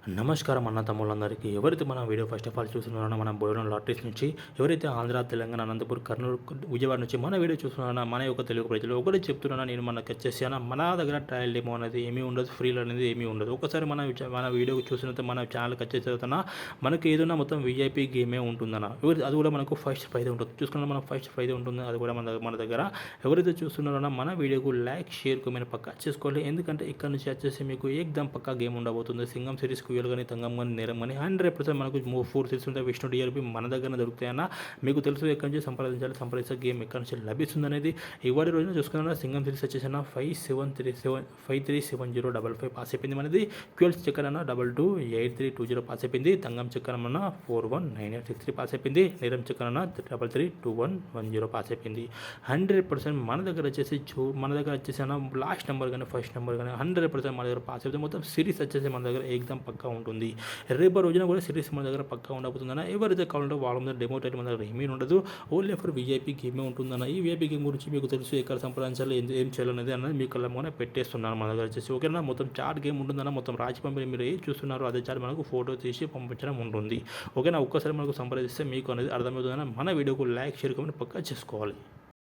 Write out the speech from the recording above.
నమస్కారం అన్న తమ్ముళ్ళందరికీ. ఎవరైతే మన వీడియో ఫస్ట్ ఆఫ్ ఆల్ చూస్తున్నారో మన బోయడం లాటరీస్ నుంచి, ఎవరైతే ఆంధ్ర, తెలంగాణ, అనంతపూర్, కర్నూలు, విజయవాడ నుంచి మన వీడియో చూస్తున్నారో మన యొక్క తెలుగు ప్రజలు ఒకటి చెప్తున్నాను. నేను మనకు వచ్చేసి మన దగ్గర ట్రయల్ డెమో అనేది ఏమీ ఉండదు, ఫ్రీలో అనేది ఏమీ ఉండదు. ఒకసారి మన వీడియో చూసిన మన ఛానల్కి వచ్చేసి మనకి ఏదైనా మొత్తం వీఐపీ గేమే ఉంటుందన్న. అది కూడా మనకు ఫస్ట్ ప్రైజ్ ఉంటుంది. చూసుకున్న మనం ఫస్ట్ ప్రైజ్ ఉంటుంది. అది కూడా మన దగ్గర ఎవరైతే చూస్తున్నారో మన వీడియోకు లైక్, షేర్, కామెంట్ పక్కా చేసుకోవాలి. ఎందుకంటే ఇక్కడ నుంచి వచ్చేసి మీకు ఏకదం పక్కా గేమ్ ఉండబోతుంది. సింగం సిరీస్కు కానీ తంగం కానీ నేరం కానీ 100% మనకు 4 సిరీస్ ఉంటాయి. విష్ణు డిఆర్పి మన దగ్గర దొరుకుతాయన్న. మీకు తెలుసు ఎక్కడి నుంచి సంప్రదించే గేమ్ ఎక్కడి నుంచి లభిస్తుంది అనేది. ఇవాళ రోజున చూసుకున్న సింగం సిరీస్ వచ్చేసిన 5737537055 పాస్ అయిపోయింది. మనది క్యూఎల్స్ చక్కర్ అన్న 228320 పాస్ అయిపోయింది. తంగం చక్కర్ అన్న 419863 పాస్ అయిపోయింది. నేరం చక్కర్ అన్న 332110 పాస్ అయిపోయింది. 100% మన దగ్గర వచ్చేసి అన్న లాస్ట్ నెంబర్ కానీ ఫస్ట్ నెంబర్ కానీ 100% మన దగ్గర పాస్ అయిపోతుంది. మొత్తం సిరీస్ వచ్చేసి మన దగ్గర ఎగ్జామ్ పక్కా ఉంటుంది. రేపు రోజున కూడా సిరీస్ మన దగ్గర పక్కా ఉండబోతుందన్న. ఎవరైతే కావాలంటే వాళ్ళ మీద డెమో టైం మన దగ్గర ఏమీ ఉండదు. ఓన్లీ ఫర్ వీఐపీ గేమే ఉంటుందన్న. ఈ వీఐపీ గేమ్ గురించి మీకు తెలుసు, ఎక్కడ సంప్రదించాలి, ఏం చేయాలనేది అన్నది మీకు కళ్ళ పెట్టేస్తున్నాను. మన దగ్గర వచ్చేసి ఓకేనా. మొత్తం చాట్ గేమ్ ఉంటుందన్న. మొత్తం రాజీ పంపిణీ మీరు ఏం చూస్తున్నారో అదే చాట్ మనకు ఫోటో తీసి పంపించడం ఉంటుంది. ఓకేనా. ఒక్కసారి మనకు సంప్రదిస్తే మీకు అనేది అర్థమవుతుందన్న. మన వీడియోకు లైక్, షేర్, కామెంట్ పక్కా చేసుకోవాలి.